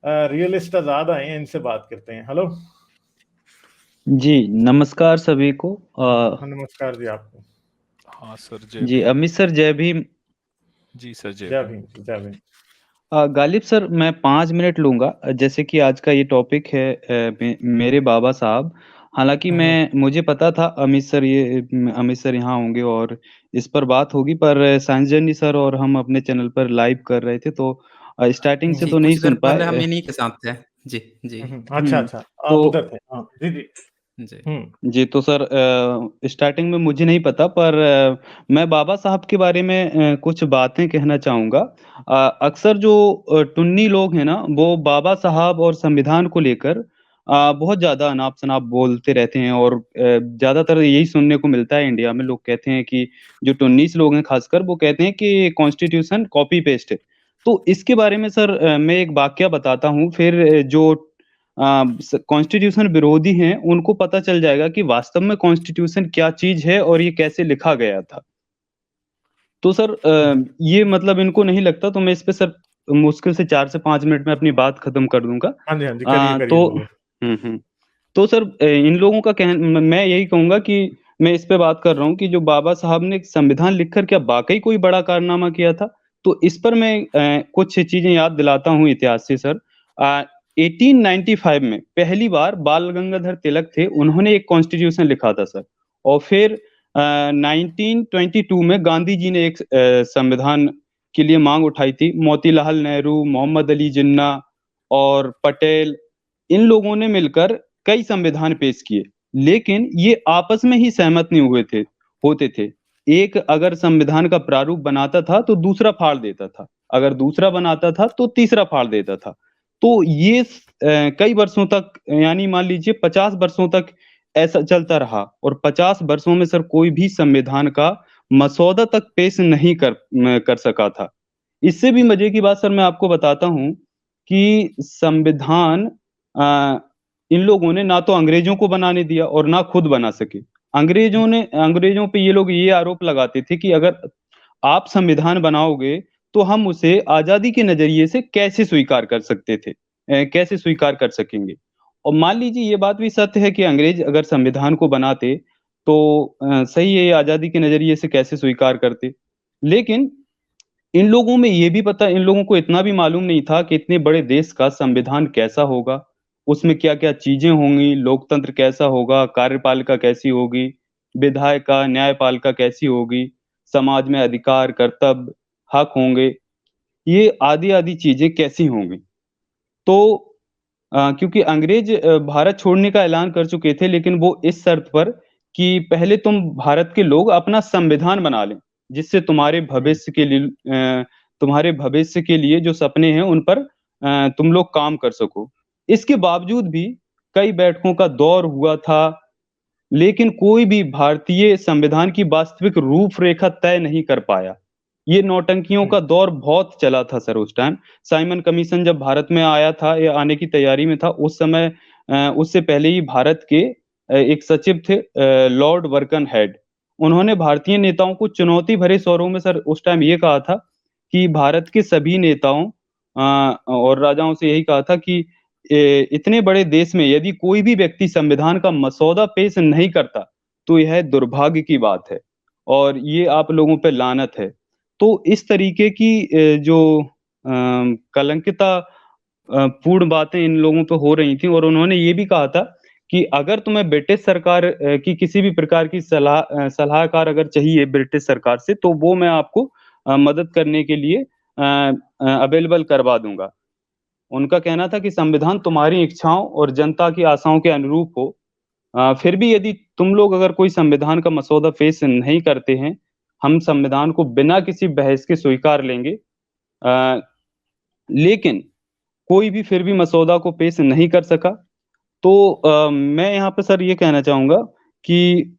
Realist आजाद आए हैं, इनसे बात करते हैं। हेलो। जी, नमस्कार सभी को। हाँ, नमस्कार जी आपको। हाँ सर, जय जी, भीम। अमित सर जय भीम। जी सर, जय जय भीम। भीम जी, जय भीम। गालिब सर, मैं 5 मिनट लूंगा। जैसे कि आज का ये टॉपिक है मेरे बाबा साहब। हालांकि हम्म, मुझे पता था अमित सर यहाँ होंगे और इस पर बात होगी, पर साइंस जर्नी सर और हम अपने चैनल पर लाइव कर रहे थे, तो स्टार्टिंग से हम्म, तो जी, नहीं कुछ देर सुन पहले हम पाए। इन्हीं के साथ थे। जी, जी, अच्छा हम्म, अच्छा, आप तो उधर थे। हाँ जी जी। जी। जी, तो सर स्टार्टिंग में मुझे नहीं पता, पर मैं बाबा साहब के बारे में कुछ बातें कहना चाहूँगा। अक्सर जो टुन्नी लोग हैं ना, वो बाबा साहब और संविधान को लेकर बहुत ज़्यादा अनाप-शनाप बोलते रहते हैं, और ज़्यादातर यही सुनने को मिलता है इंडिया में। लोग कहते हैं कि जो टुन्नीस लोग हैं खासकर, वो कहते हैं कि कॉन्स्टिट्यूशन कॉपी पेस्ट है। तो इसके बारे में सर मैं एक वाकया बताता हूँ, फिर जो कॉन्स्टिट्यूशन विरोधी हैं, उनको पता चल जाएगा कि वास्तव में कॉन्स्टिट्यूशन क्या चीज़ है और ये कैसे लिखा गया था। तो सर हम्म, ये मतलब इनको नहीं लगता, तो मैं इस पे सर मुश्किल से 4 से 5 मिनट में अपनी बात खत्म कर दूँगा। हाँ जी हाँ जी, करिए करिए, तो बोलिए। हुँ। तो सर इन लोगों का मैं यही कहूँगा कि मैं इस पे बात कर रहा हूँ कि जो बाबा साहब ने संविधान लिखकर क्या वाक़ई कोई बड़ा कारनामा किया था? तो इस पर मैं कुछ चीज़ें याद दिलाता हूँ इतिहास से सर। अ, 1895 में पहली बार बाल गंगाधर तिलक थे, उन्होंने एक कॉन्स्टिट्यूशन लिखा था सर। और फिर 1922 में गांधी जी ने एक संविधान के लिए माँग उठाई थी। मोतीलाल नेहरू, मोहम्मद अली जिन्ना और पटेल, इन लोगों ने मिलकर कई संविधान पेश किए, लेकिन ये आपस में ही सहमत नहीं होते थे। एक अगर संविधान का प्रारूप बनाता था, तो दूसरा फाड़ देता था। अगर दूसरा बनाता था, तो तीसरा फाड़ देता था। तो ये कई वर्षों तक, यानी मान लीजिए 50 वर्षों तक ऐसा चलता रहा, और 50 वर्षों में सर कोई भी संविधान का मसौदा तक पेश नहीं कर सका था। इससे भी मज़े की बात सर मैं आपको बताता हूँ कि संविधान अ, इन लोगों ने ना तो अंग्रेज़ों को बनाने दिया और ना खुद बना सके। अंग्रेज़ों पे ये लोग ये आरोप लगाते थे कि अगर आप संविधान बनाओगे, तो हम उसे आज़ादी के नज़रिए से कैसे स्वीकार कर सकते थे? कैसे स्वीकार कर सकेंगे? और मान लीजिए ये बात भी सत्य है कि अंग्रेज़ अगर संविधान को बनाते, तो सही है, ये आज़ादी के नज़रिए से कैसे स्वीकार करते? लेकिन इन लोगों को इतना भी मालूम नहीं था कि इतने बड़े देश का संविधान कैसा होगा, उसमें क्या-क्या चीज़ें होंगी, लोकतंत्र कैसा होगा, कार्यपालिका कैसी होगी, विधायिका, न्यायपालिका कैसी होगी, समाज में अधिकार, कर्तव्य, हक होंगे, ये आदि-आदि चीज़ें कैसी होंगी। तो क्योंकि अंग्रेज भारत छोड़ने का ऐलान कर चुके थे, लेकिन वो इस शर्त पर कि पहले तुम भारत के लोग अपना संविधान बना लें, जिससे तुम्हारे भविष्य के लिए जो सपने हैं, उन पर तुम लोग काम कर सको। इसके बावजूद भी कई बैठकों का दौर हुआ था, लेकिन कोई भी भारतीय संविधान की वास्तविक रूपरेखा तय नहीं कर पाया। ये नौटंकियों हम्म, का दौर बहुत चला था सर उस टाइम। साइमन कमीशन जब भारत में आया था या आने की तैयारी में था, उस समय उससे पहले ही भारत के एक सचिव थे लॉर्ड बर्कनहेड। उन्होंने भारतीय नेताओं को चुनौती भरे स्वरों में सर उस टाइम ये कहा था कि भारत के सभी नेताओं और राजाओं से यही कहा था कि इतने बड़े देश में यदि कोई भी व्यक्ति संविधान का मसौदा पेश नहीं करता, तो यह दुर्भाग्य की बात है और ये आप लोगों पे लानत है। तो इस तरीके की जो कलंकिता पूर्ण बातें इन लोगों पे हो रही थी, और उन्होंने ये भी कहा था कि अगर तुम्हें ब्रिटिश सरकार की किसी भी प्रकार की सलाहकार अगर चाहिए ब्रिटिश सरकार से, तो वो मैं आपको मदद करने के लिए अवेलेबल करवा दूँगा। उनका कहना था कि संविधान तुम्हारी इच्छाओं और जनता की आशाओं के अनुरूप हो। फिर भी यदि तुम लोग अगर कोई संविधान का मसौदा पेश नहीं करते हैं, हम संविधान को बिना किसी बहस के स्वीकार लेंगे। अ, लेकिन कोई भी फिर भी मसौदा को पेश नहीं कर सका। तो मैं यहाँ पे सर ये कहना चाहूँगा कि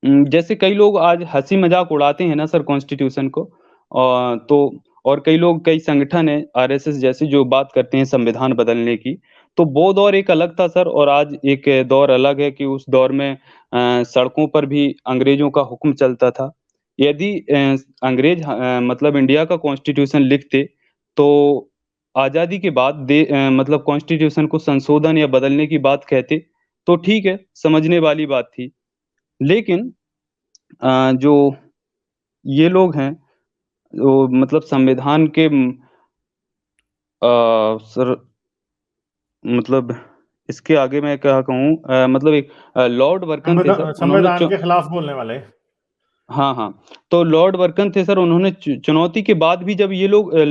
जैसे कई लोग आज हँसी-मज़ाक उड़ाते हैं ना सर कॉन्स्टिट्यूशन को, तो और कई लोग, कई संगठन हैं आरएसएस जैसे, जो बात करते हैं संविधान बदलने की। तो वो दौर एक अलग था सर, और आज एक दौर अलग है कि उस दौर में सड़कों पर भी अंग्रेज़ों का हुक्म चलता था। यदि मतलब इंडिया का कॉन्स्टिट्यूशन लिखते, तो आज़ादी के बाद मतलब कॉन्स्टिट्यूशन को संशोधन या बदलने की बात कहते, तो ठीक है, समझने वाली बात थी। लेकिन जो ये लोग हैं, वो मतलब संविधान के सर मतलब इसके आगे मैं क्या कहूँ, मतलब एक लॉर्ड वर्कन थे सर, उन्होंने संविधान के खिलाफ बोलने वाले। हाँ, हाँ। तो लॉर्ड वर्कन थे सर, उन्होंने चुनौती के बाद भी जब ये लोग कोई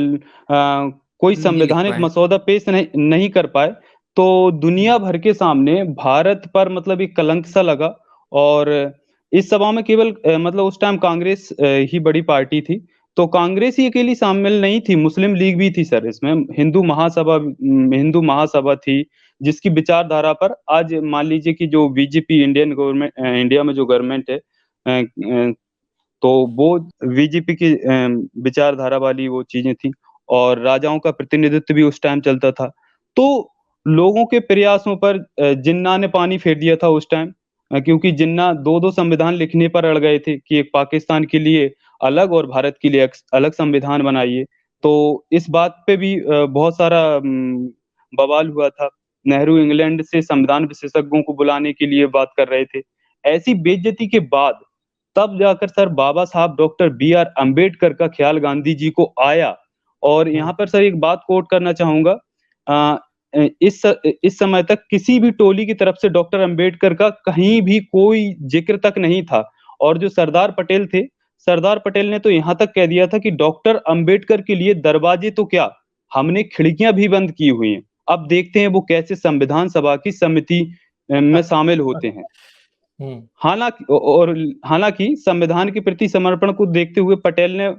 नहीं लिख संवैधानिक पाए। मसौदा पेश नहीं कर पाए, तो दुनिया भर के सामने भारत पर मतलब एक कलंक सा लगा। और इस सभा में केवल मतलब उस टाइम कांग्रेस ही बड़ी पार्टी थी, तो कांग्रेस ही अकेली शामिल नहीं थी, मुस्लिम लीग भी थी सर इसमें, हिंदू महासभा थी, जिसकी विचारधारा पर आज मान लीजिए कि जो बीजेपी इंडिया में जो गवर्नमेंट है, तो वो बीजेपी की विचारधारा वाली वो चीज़ें थी, और राजाओं का प्रतिनिधित्व भी उस टाइम चलता था। तो लोगों के प्रयासों पर जिन्ना ने पानी फेर दिया था उस टाइम, क्योंकि जिन्ना 2-2 संविधान लिखने पर अड़ गए थे कि एक पाकिस्तान के लिए अलग और भारत के लिए अलग संविधान बनाइए। तो इस बात पे भी बहुत सारा बवाल हुआ था। नेहरू इंग्लैंड से संविधान विशेषज्ञों को बुलाने के लिए बात कर रहे थे। ऐसी बेइज्जती के बाद तब जाकर सर बाबा साहब डॉक्टर बी आर अम्बेडकर का ख्याल गांधी जी को आया। और यहाँ पर सर एक बात कोट करना चाहूँगा, अ, इस समय तक किसी भी टोली की तरफ से डॉक्टर अम्बेडकर का कहीं भी कोई ज़िक्र तक नहीं था। और जो सरदार पटेल थे, सरदार पटेल ने तो यहाँ तक कह दिया था कि डॉक्टर अम्बेडकर के लिए दरवाजे तो क्या, हमने खिड़कियाँ भी बंद की हुई हैं। अब देखते हैं वो कैसे संविधान सभा की समिति में शामिल होते हैं। हुँ। हालाँकि संविधान के प्रति समर्पण को देखते हुए पटेल ने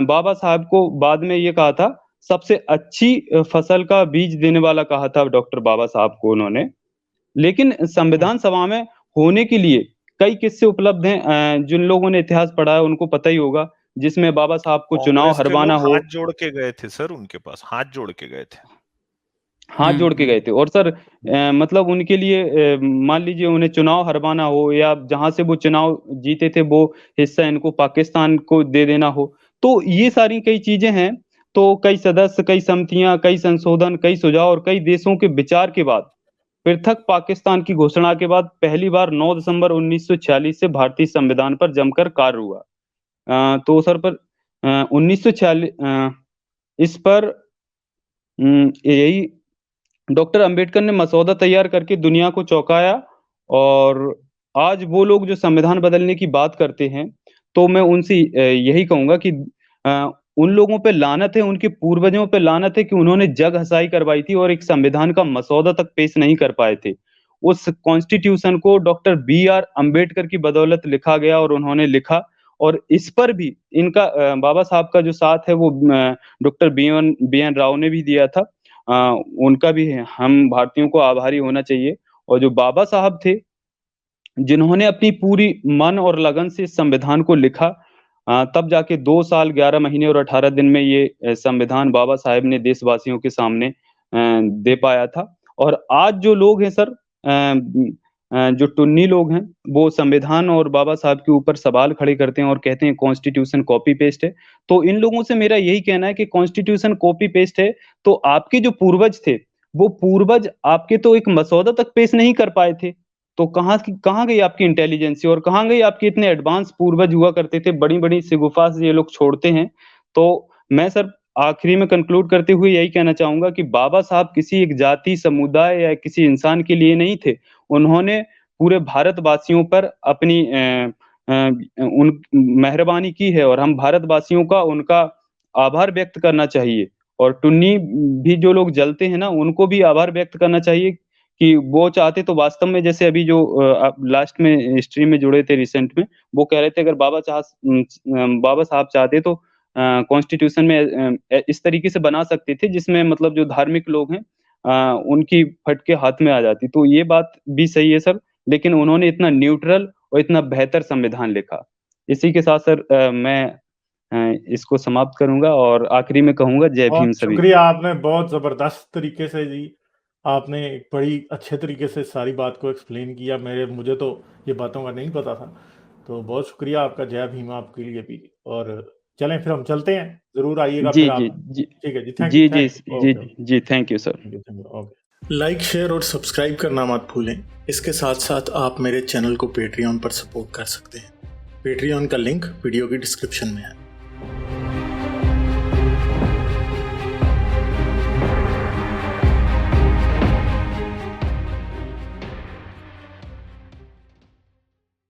बाबा साहब को बाद में ये कहा था, सबसे अच्छी फसल का बीज देने वाला कहा था डॉक्टर बाबा साहब को उन्होंने। लेकिन हुँ। संविधान सभा में होने के लिए कई किस्से उपलब्ध हैं, जिन लोगों ने इतिहास पढ़ा है उनको पता ही होगा, जिसमें बाबा साहब को चुनाव कांग्रेस के हरवाना लोग हो। हाथ जोड़ के गए थे सर, उनके पास हाथ जोड़ के गए थे। हाथ जोड़ के हुँ। गए थे और सर मतलब उनके लिए मान लीजिए उन्हें चुनाव हरवाना हो या जहाँ से वो चुनाव जीते थे वो हिस्सा इनको पाकिस्तान को दे देना हो। तो ये सारी कई चीज़ें हैं, तो कई सदस्य, कई समितियाँ, कई संशोधन, कई सुझाव और कई देशों के विचार के बाद पृथक पाकिस्तान की घोषणा के बाद पहली बार 9 दिसंबर 1946 से भारतीय संविधान पर जमकर कार्य हुआ। तो सर पर 1946 इस पर यही डॉक्टर अंबेडकर ने मसौदा तैयार करके दुनिया को चौंकाया। और आज वो लोग जो संविधान बदलने की बात करते हैं, तो मैं उनसे यही कहूँगा कि उन लोगों पे लानत है, उनके पूर्वजों पे लानत है कि उन्होंने जग हँसाई करवाई थी और एक संविधान का मसौदा तक पेश नहीं कर पाए थे। उस कॉन्स्टिट्यूशन को डॉक्टर बी आर अम्बेडकर की बदौलत लिखा गया और उन्होंने लिखा। और इस पर भी इनका बाबा साहब का जो साथ है वो डॉक्टर बी एन राव ने भी दिया था। अ, उनका भी हम भारतीयों को आभारी होना चाहिए। और जो बाबा साहब थे, जिन्होंने अपनी पूरी मन और लगन से इस संविधान को लिखा, तब जाके 2 साल 11 महीने और 18 दिन में ये संविधान बाबा साहेब ने देशवासियों के सामने दे पाया था। और आज जो लोग हैं सर, जो टुन्नी लोग हैं, वो संविधान और बाबा साहब के ऊपर सवाल खड़े करते हैं और कहते हैं कॉन्स्टिट्यूशन कॉपी पेस्ट है। तो इन लोगों से मेरा यही कहना है कि कॉन्स्टिट्यूशन कॉपी पेस्ट है, तो आपके जो पूर्वज थे, वो पूर्वज आपके तो एक मसौदा तक पेश नहीं कर पाए थे। तो कहाँ गई आपकी इंटेलिजेंसी और कहाँ गई आपके इतने एडवांस पूर्वज हुआ करते थे, बड़ी-बड़ी शिगुफ़ा से ये लोग छोड़ते हैं। तो मैं सर आखिरी में कंक्लूड करते हुए यही कहना चाहूँगा कि बाबा साहब किसी एक जाति, समुदाय या किसी इंसान के लिए नहीं थे। उन्होंने पूरे भारतवासियों पर अपनी उन मेहरबानी की है और हम भारतवासियों का उनका आभार व्यक्त करना चाहिए। और टुन्नी भी जो लोग जलते हैं ना, उनको भी आभार व्यक्त करना चाहिए कि वो चाहते तो वास्तव में जैसे अभी जो आप लास्ट में हिस्ट्री में जुड़े थे रिसेंट में, वो कह रहे थे अगर बाबा साहब चाहते तो कॉन्स्टिट्यूशन में इस तरीके से बना सकते थे जिसमें मतलब जो धार्मिक लोग हैं, उनकी फट के हाथ में आ जाती। तो ये बात भी सही है सर, लेकिन उन्होंने इतना न्यूट्रल और इतना बेहतर संविधान लिखा। इसी के साथ सर मैं इसको समाप्त करूँगा और आखिरी में कहूँगा जय भीम बहुत सभी को। शुक्रिया, आपने बहुत ज़बरदस्त तरीके से जी, आपने एक बड़ी अच्छे तरीके से सारी बात को एक्सप्लेन किया। मुझे तो ये बातों का नहीं पता था। तो बहुत शुक्रिया आपका, जय भीम आपके लिए भी और चलें फिर हम चलते हैं, ज़रूर आइएगा जी, फिर जी, आप। जी। ठीक है जी, थैंक जी, यू, जी, थैंक जी, यू। ओके, जी, thank you sir. Thank you, okay. Like, share और सब्सक्राइब करना मत भूलें। इसके साथ-साथ आप मेरे चैनल को पेट्रियन पर सपोर्ट कर सकते हैं। पेट्रियन का लिंक वीडियो की डिस्क्रिप्शन में है।